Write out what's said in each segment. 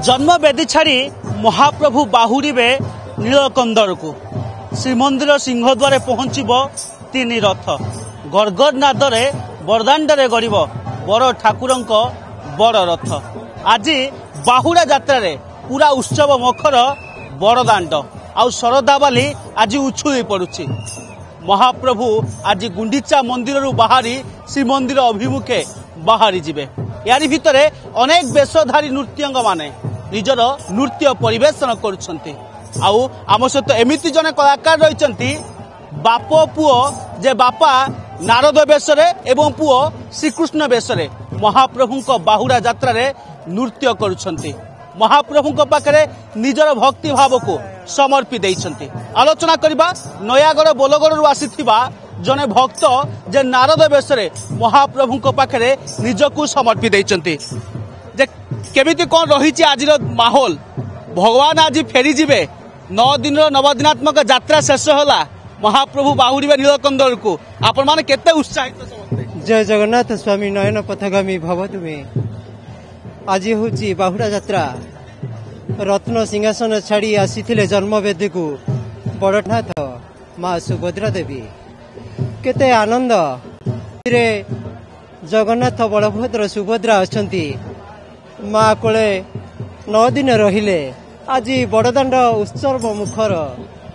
जन्मवेदी छाड़ी महाप्रभु बाहुड़े नीलकंदर को श्रीमंदिर सिंहद्वारे पहुंचब तीन रथ गड़गड़ नादरे बरदाण्डे गड़ब बड़ ठाकुर बड़ रथ। आज बाहुड़ा यात्रा रे पूरा उत्सव मखर बड़दाण्ड आउ शरदाबाली आज उछुली पड़ुछि। महाप्रभु आज गुंडीचा मंदिर बाहरी श्रीमंदिर अभिमुखे बाहरी जिबे। यारी भितरे अनेक वेशधारी नृत्यंग माने निजर नृत्य परिवेशन करुछंती। आउ आम सहित एमिति जने कलाकार रहिचंती बाप पुओ जे बापा नारद बेशरे एवं पुओ श्रीकृष्ण बेशरे महाप्रभुंक बाहुड़ा यात्रा रे नृत्य करुछंती। महाप्रभुंक पाखरे निजर भक्ति भाव को समर्पी देइछंती। आलोचना करबा नयागढ़ बोलगढ़ आसीथिबा जने भक्त जे नारद बेशरे महाप्रभुंक पाखरे निजकु समर्पी देइछंती। जे केमिति कोन रहिछि आजिर माहौल भगवान आज फेरी जिबे 9 दिन नवदिनात्मक यात्रा शेष होला महाप्रभु बाहुड़िबे नीलकंदर को आपण माने केते उत्साहित समझते। जय जगन्नाथ स्वामी नयन पथगामी भव तुमे। आज होची बाहुड़ा यात्रा रत्न सिंहासन छाड़ी आसीथिले जन्मवेदी को बड़नाथ माँ सुभद्रा देवी। केते आनंद रे जगन्नाथ बलभद्र सुभद्रा अछंती माँ कोले 9 दिन रहिले। आज बड़दाण्ड उत्सव मुखर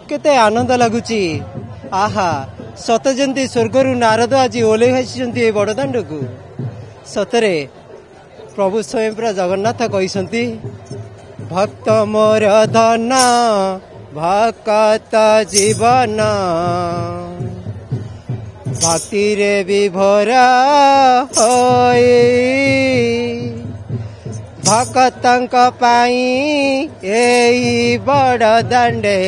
केते आनंद लगुची। आहा सत जंती स्वर्गरु नारद आज ओले आसी बड़दाण्ड को। सतरे प्रभु स्वयं पूरा जगन्नाथ कहते भक्त मोर धन भक्त जीवन भक्ति रे विभोरा होई भक्तंक पाई एई बड़दाण्डे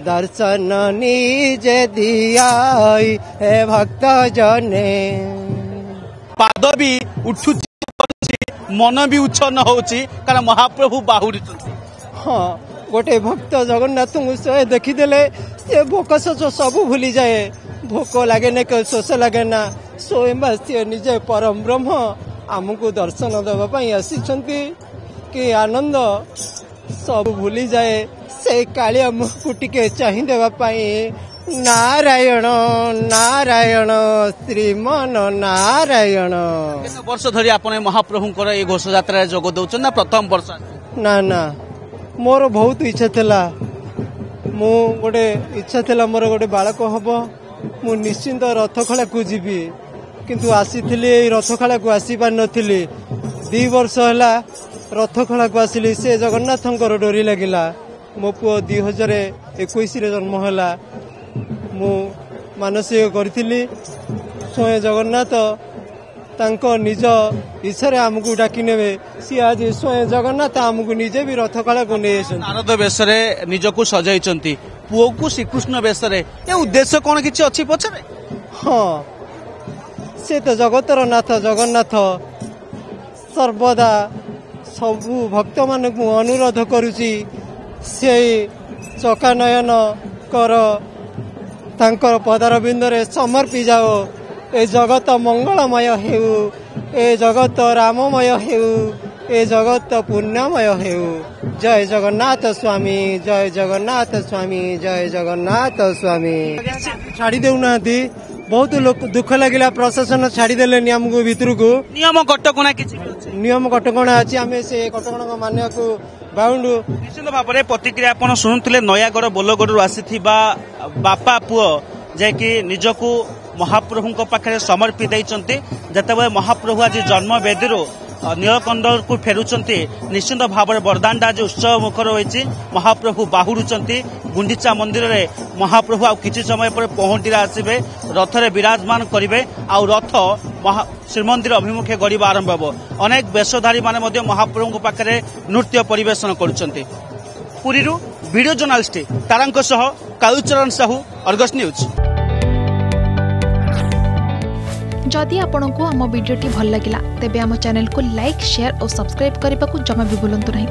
दर्शन निजे दियाई हे भक्त जने। पाद भी उठुची मन भी उच्छन्न होची कारण महाप्रभु बाहुड़ी। हाँ गोटे भक्त जगन्नाथ को देखीदेले से भोक शोष सब भूली जाए। भोक लगे ना कि शोष लगे ना स्वयं सी निजे परम ब्रह्म आमको दर्शन देवाई आसिछंती कि आनंद सब भूली जाए। से कालिया मुख टिके चाहि देवाई नारायण नारायण श्रीमन नारायण। वर्ष धरी आपने महाप्रभुंकर ये घोष यात्रा जोग दउछन ना प्रथम वर्ष? ना ना मोर बहुत इच्छा थिला। मु गोटे इच्छा थिला मोर गोटे बालक हबो मु निश्चिंत रथखला को जीवी किंतु आसीथिली रथखला को आसी पार नथिली। 2 वर्ष होला रथखला को आसिली से जगन्नाथंकर डोरी लागिला। मो पुओ 2021 रे जन्म होला। मु मानसिक करिथिली स्वयं जगन्नाथ तांको निज ईश्वर आमको डाकी नेबे। सी आज स्वयं जगन्नाथ आमको निजे भी रथकाला को नै नारद बेशरे निजको सजाइचंती पुओ को श्रीकृष्ण बेशरे ए उद्देश्य कोन किछि अछि पछरे? हाँ से तो जगतर नाथ जगन्नाथ सर्वदा सबु भक्त मान को अनुरोध करुची से चका नयन कर तांकर पदारविंद रे समर्पी जाओ। ए जगत मंगलमय हेउ ए जगत राममय हेउ ए जगत पुण्यमय हेउ। जय जगन्नाथ स्वामी जय जगन्नाथ स्वामी जय जगन्नाथ स्वामी। छाड़ी देउना बहुत लोक दुख लगिला प्रशासन छाड़ी देले नियम को भीतर को नियम कटकणा किछि नियम कटकणा अछि आमे से कटकणा मान्य को बाउंड निश्चित भाव में प्रतिक्रिया आपण शुणुले नयागढ़ बोलगढ़ आसीथिबा बापा पुओ जे कि निजको महाप्रभुंक पाखरे समर्पी देइचंती। जतबे महाप्रभु आज जन्मवेदी नीलकंदर को फेरुचंती निश्चित भाव में बरदाण्ड आज उत्सव मुखर होइछि। महाप्रभु बाहुड़ुचंती गुंडीचा मंदिर रे महाप्रभु आउ किछि समय पर पहुंटीरा आसीबे रथरे विराजमान करिवे आउ रथ श्रीमंदिर अभिमुखे गड़िबा आरंभ हेबो। अनेक वेशधारी माने मध्य महाप्रभुंक पाखरे नृत्य परिवेशन करुचंती। पुरीरु वीडियो जर्नलिस्ट तारांक सह कालुचरण साहू अर्गस न्यूज। जदि आपंक आम भिडी भल लगा तेब आम चैनल को लाइक शेयर और सब्सक्राइब करने को जमा भी भूलु नहीं।